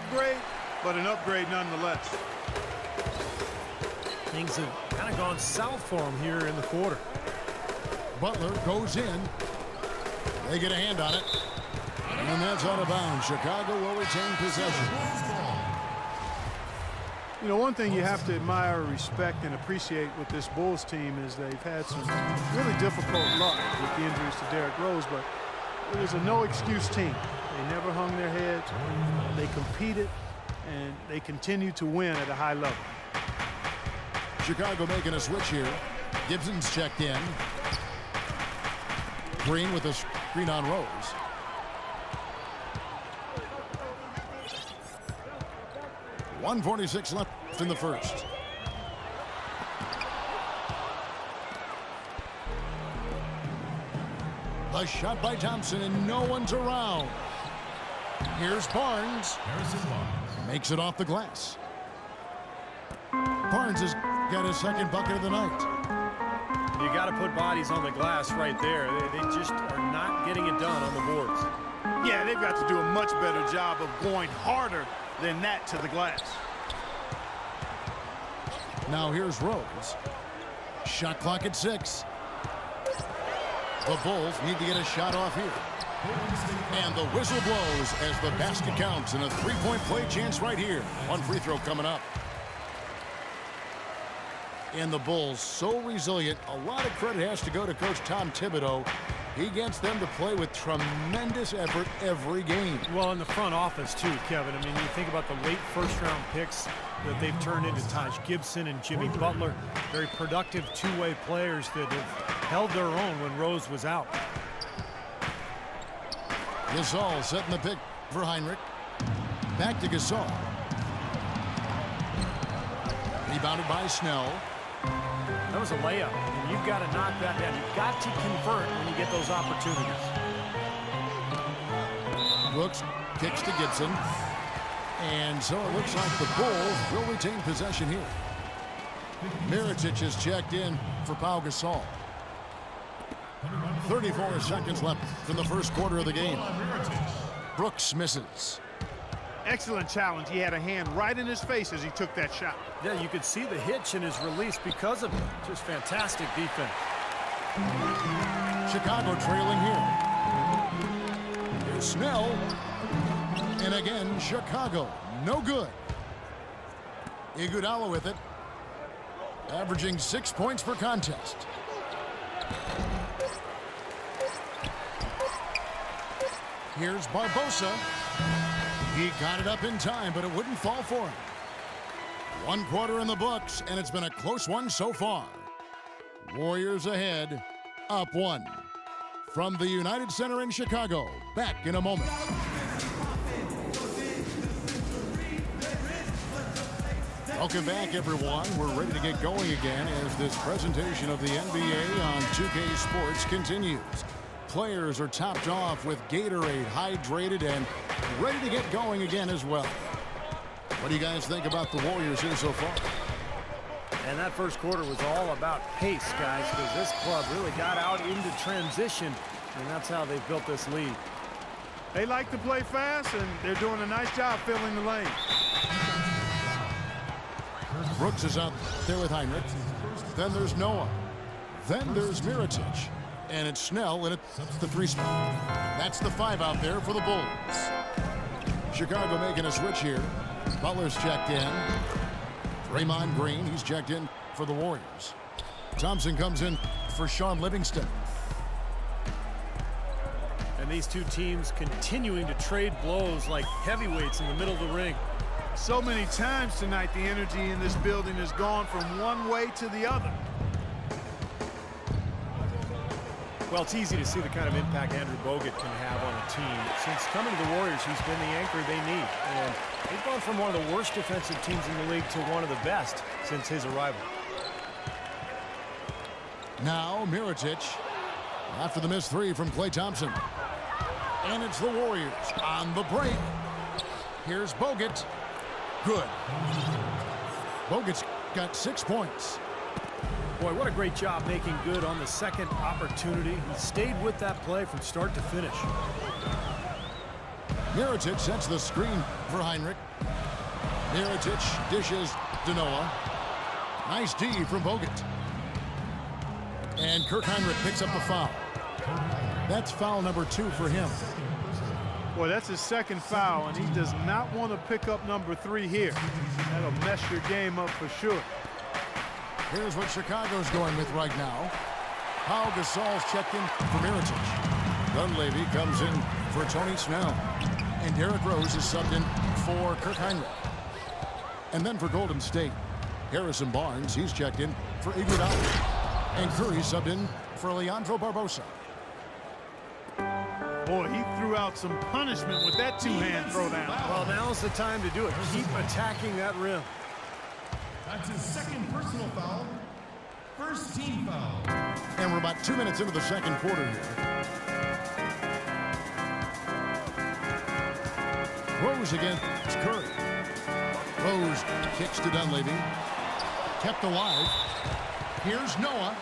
upgrade, but an upgrade nonetheless. Things have kind of gone south for him here in the quarter. Butler goes in. They get a hand on it. And that's out of bounds. Chicago will retain possession. You know, one thing you have to admire, respect, and appreciate with this Bulls team is they've had some really difficult luck with the injuries to Derrick Rose, but it was a no-excuse team. They never hung their heads. They competed, and they continue to win at a high level. Chicago making a switch here. Gibson's checked in. Green with a screen on Rose. .146 left in the first. A shot by Thompson, and no one's around. Here's Barnes. Harrison Barnes Makes it off the glass. Barnes has got his second bucket of the night. You got to put bodies on the glass right there. They just are not getting it done on the boards. Yeah, they've got to do a much better job of going harder than that to the glass. Now here's Rose. Shot clock at 6. The Bulls need to get a shot off here. And the whistle blows as the basket counts, and a three-point play chance right here. One free throw coming up. And the Bulls, so resilient. A lot of credit has to go to Coach Tom Thibodeau. He gets them to play with tremendous effort every game. Well, in the front office, too, Kevin. I mean, you think about the late first-round picks that they've turned into Taj Gibson and Jimmy Butler. Very productive two-way players that have held their own when Rose was out. Gasol setting the pick for Heinrich. Back to Gasol. Rebounded by Snell. That was a layup. And you've got to knock that down. You've got to convert when you get those opportunities. Brooks kicks to Gibson. And so it looks like the Bulls will retain possession here. Mirotic is checked in for Pau Gasol. 34 seconds left in the first quarter of the game. Brooks misses. Excellent challenge. He had a hand right in his face as he took that shot. Yeah, you could see the hitch in his release because of it. Just fantastic defense. Chicago trailing here. Here's Snell. And again, Chicago. No good. Iguodala with it. Averaging 6 points per contest. Here's Barbosa. He got it up in time, but it wouldn't fall for him. One quarter in the books, and it's been a close one so far. Warriors ahead, up 1. From the United Center in Chicago, back in a moment. Welcome back, everyone. We're ready to get going again as this presentation of the NBA on 2K Sports continues. Players are topped off with Gatorade, hydrated, and ready to get going again as well. What do you guys think about the Warriors here so far? And that first quarter was all about pace, guys, because this club really got out into transition, and that's how they built this lead. They like to play fast, and they're doing a nice job filling the lane. Brooks is out there with Heinrich. Then there's Noah. Then there's Mirotic. And it's Snell, and it's the 3 spot. That's the 5 out there for the Bulls. Chicago making a switch here. Butler's checked in. Draymond Green, he's checked in for the Warriors. Thompson comes in for Sean Livingston. And these two teams continuing to trade blows like heavyweights in the middle of the ring. So many times tonight, the energy in this building has gone from one way to the other. Well, it's easy to see the kind of impact Andrew Bogut can have on a team. Since coming to the Warriors, he's been the anchor they need. And they've gone from one of the worst defensive teams in the league to one of the best since his arrival. Now Mirotic after the missed 3 from Klay Thompson. And it's the Warriors on the break. Here's Bogut. Good. Bogut's got 6 points. Boy, what a great job making good on the second opportunity. He stayed with that play from start to finish. Mirotic sets the screen for Heinrich. Mirotic dishes to Noah. Nice D from Bogut. And Kirk Heinrich picks up the foul. That's foul number 2 for him. Boy, that's his second foul, and he does not want to pick up number 3 here. That'll mess your game up for sure. Here's what Chicago's going with right now. Pau Gasol's checked in for Mirotic. Dunleavy comes in for Tony Snell. And Derrick Rose is subbed in for Kirk Heinrich. And then for Golden State, Harrison Barnes, he's checked in for Iguodala. And Curry subbed in for Leandro Barbosa. Boy, he threw out some punishment with that two-hand throwdown. Well, now's the time to do it. Keep attacking that rim. That's his second personal foul. First team foul. And we're about 2 minutes into the second quarter here. Rose against Curry. Rose kicks to Dunleavy. Kept alive. Here's Noah.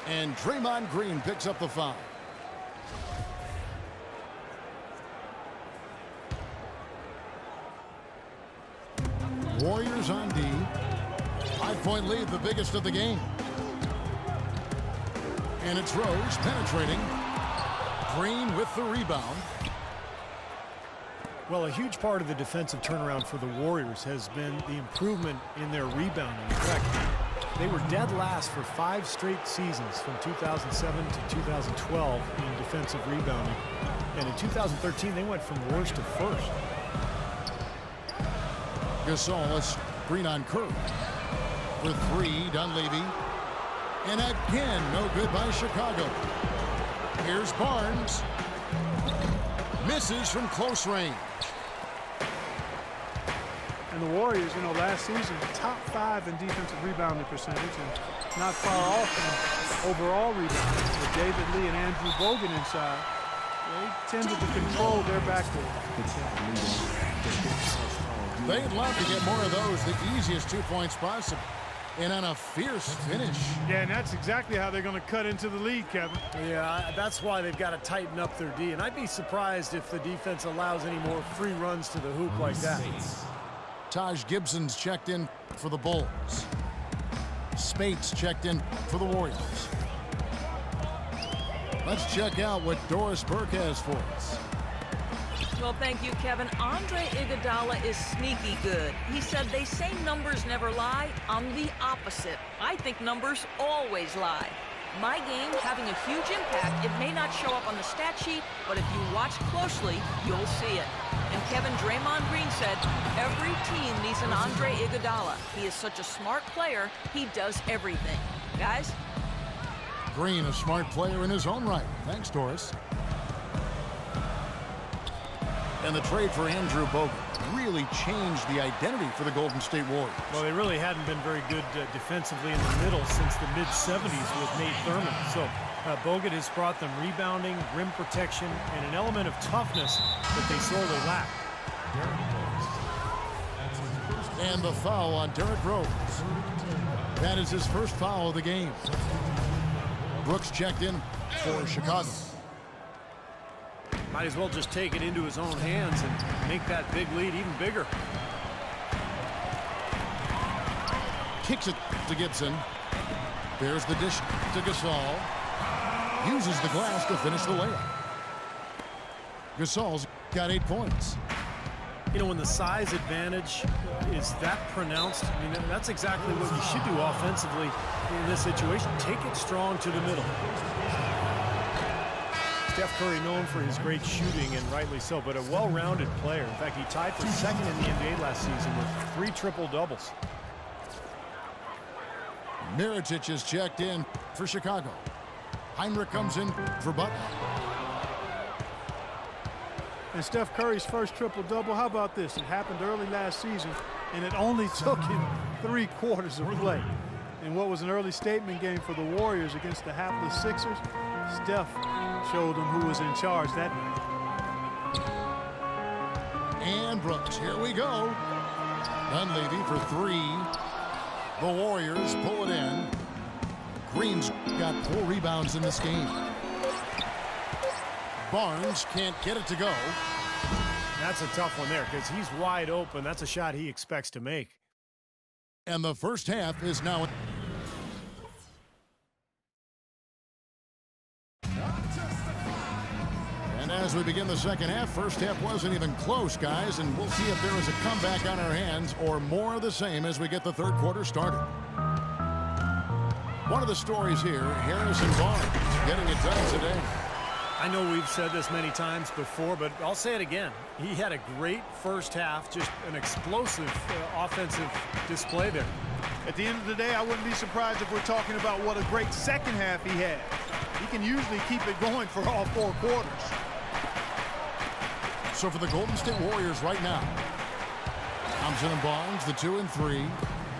And Draymond Green picks up the foul. Warriors on D. 5-point lead, the biggest of the game. And it's Rose penetrating. Green with the rebound. Well, a huge part of the defensive turnaround for the Warriors has been the improvement in their rebounding. In fact, they were dead last for 5 straight seasons from 2007 to 2012 in defensive rebounding. And in 2013, they went from worst to first. Gasol, screen on Curry. For 3, Dunleavy. And again, no good by Chicago. Here's Barnes. Misses from close range. And the Warriors, you know, last season, top 5 in defensive rebounding percentage, and not far off in overall rebounding. With David Lee and Andrew Bogut inside, they tended to control their backcourt. They'd love to get more of those, the easiest 2 points possible. And on a fierce finish. Yeah, and that's exactly how they're going to cut into the lead, Kevin. Yeah, that's why they've got to tighten up their D. And I'd be surprised if the defense allows any more free runs to the hoop like that. Taj Gibson's checked in for the Bulls. Spates checked in for the Warriors. Let's check out what Doris Burke has for us. Well, thank you, Kevin. Andre Iguodala is sneaky good. He said they say numbers never lie. I'm the opposite. I think numbers always lie. My game having a huge impact. It may not show up on the stat sheet, but if you watch closely, you'll see it. And Kevin, Draymond Green said, every team needs an Andre Iguodala. He is such a smart player. He does everything. Guys? Green, a smart player in his own right. Thanks, Doris. And the trade for Andrew Bogut really changed the identity for the Golden State Warriors. Well, they really hadn't been very good defensively in the middle since the mid-'70s with Nate Thurman. So Bogut has brought them rebounding, rim protection, and an element of toughness that they sorely lack. And the foul on Derrick Rose. That is his first foul of the game. Brooks checked in for Chicago. Might as well just take it into his own hands and make that big lead even bigger. Kicks it to Gibson. There's the dish to Gasol. Uses the glass to finish the layup. Gasol's got 8 points. You know, when the size advantage is that pronounced, I mean, that's exactly what you should do offensively in this situation. Take it strong to the middle. Steph Curry known for his great shooting, and rightly so, but a well-rounded player. In fact, he tied for second in the NBA last season with 3 triple-doubles. Mirotic is checked in for Chicago. Heinrich comes in for Butler. And Steph Curry's first triple-double, how about this? It happened early last season, and it only took him 3 quarters of play. In what was an early statement game for the Warriors against the hapless Sixers, Steph showed them who was in charge that night. And Brooks, here we go. Dunleavy for 3. The Warriors pull it in. Green's got 4 rebounds in this game. Barnes can't get it to go. That's a tough one there because he's wide open. That's a shot he expects to make. And the first half is now. And as we begin the second half, first half wasn't even close, guys, and we'll see if there is a comeback on our hands or more of the same as we get the third quarter started. One of the stories here, Harrison Barnes getting it done today. I know we've said this many times before, but I'll say it again. He had a great first half, just an explosive offensive display there. At the end of the day, I wouldn't be surprised if we're talking about what a great second half he had. He can usually keep it going for all 4 quarters. So for the Golden State Warriors right now, Thompson and Barnes, the 2 and 3.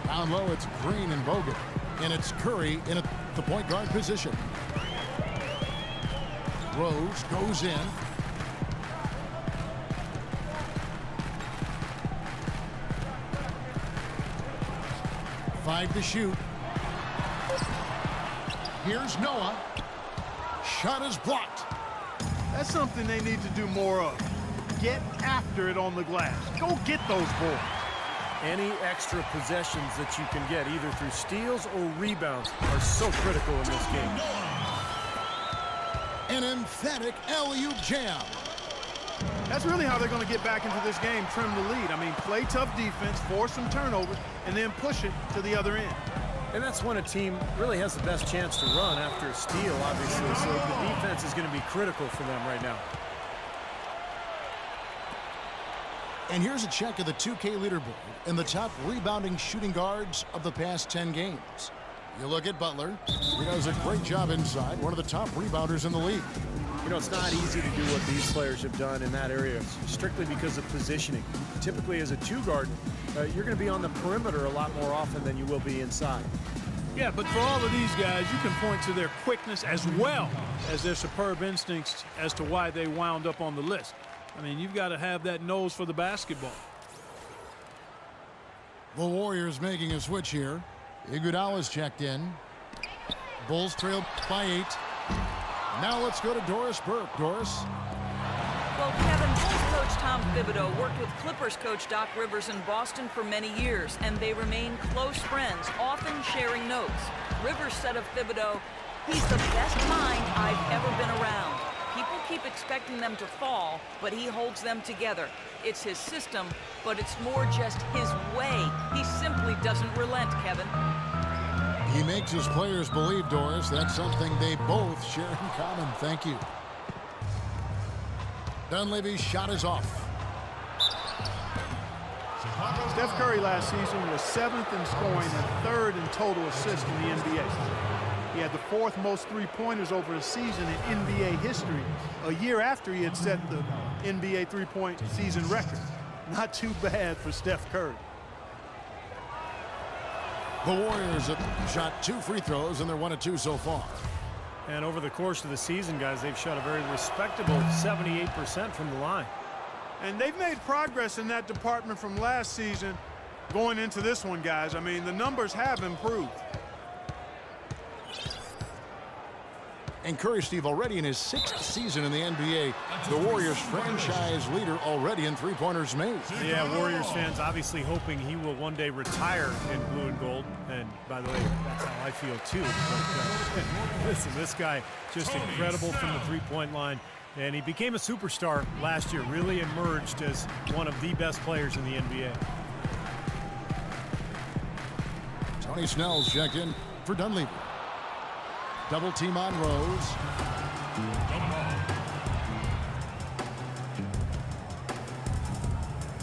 Down low, it's Green and Bogut. And it's Curry in the point guard position. Rose goes in. Five to shoot. Here's Noah. Shot is blocked. That's something they need to do more of. Get after it on the glass. Go get those boards. Any extra possessions that you can get, either through steals or rebounds, are so critical in this game. An emphatic alley-oop jam. That's really how they're going to get back into this game, trim the lead. I mean, play tough defense, force some turnovers, and then push it to the other end. And that's when a team really has the best chance to run after a steal, obviously. So the defense is going to be critical for them right now. And here's a check of the 2K leaderboard and the top rebounding shooting guards of the past 10 games. You look at Butler. He does a great job inside, one of the top rebounders in the league. You know, it's not easy to do what these players have done in that area, strictly because of positioning. Typically, as a 2-guard, you're going to be on the perimeter a lot more often than you will be inside. Yeah, but for all of these guys, you can point to their quickness as well as their superb instincts as to why they wound up on the list. I mean, you've got to have that nose for the basketball. The Warriors making a switch here. Iguodala's checked in. Bulls trail by 8. Now let's go to Doris Burke. Doris. Well, Kevin, Bulls coach Tom Thibodeau worked with Clippers coach Doc Rivers in Boston for many years, and they remain close friends, often sharing notes. Rivers said of Thibodeau, "He's the best mind I've ever been around. People keep expecting them to fall, but he holds them together. It's his system, but it's more just his way. He simply doesn't relent, Kevin." He makes his players believe, Doris. That's something they both share in common. Thank you. Dunleavy's shot is off. Steph Curry last season was 7th in scoring and 3rd in total assists in the NBA. He had the 4th most three-pointers over a season in NBA history, a year after he had set the NBA three-point season record. Not too bad for Steph Curry. The Warriors have shot 2 free throws, and they're 1 of 2 so far. And over the course of the season, guys, they've shot a very respectable 78% from the line. And they've made progress in that department from last season going into this one, guys. I mean, the numbers have improved. And Curry, Steve, already in his 6th season in the NBA, the Warriors franchise leader already in three-pointers made. Yeah, Warriors fans obviously hoping he will one day retire in blue and gold. And by the way, that's how I feel too. But, listen, this guy just incredible from the three-point line. And he became a superstar last year, really emerged as one of the best players in the NBA. Tony Snell's checked in for Dunleavy. Double team on Rose.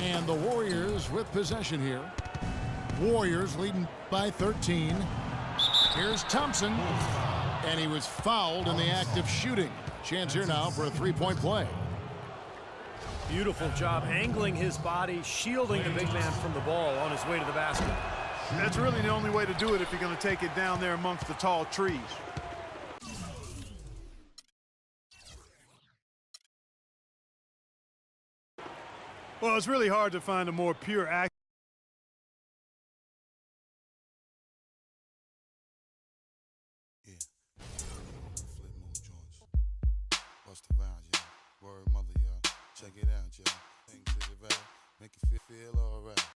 And the Warriors with possession here. Warriors leading by 13. Here's Thompson. And he was fouled in the act of shooting. Chance here now for a three-point play. Beautiful job angling his body, shielding the big man from the ball on his way to the basket. That's really the only way to do it if you're going to take it down there amongst the tall trees. Well, it's really hard to find a more pure act. Yeah. Flip mode joints. Bust the rounds, y'all. Word mother, y'all. Check it out, y'all. feel alright.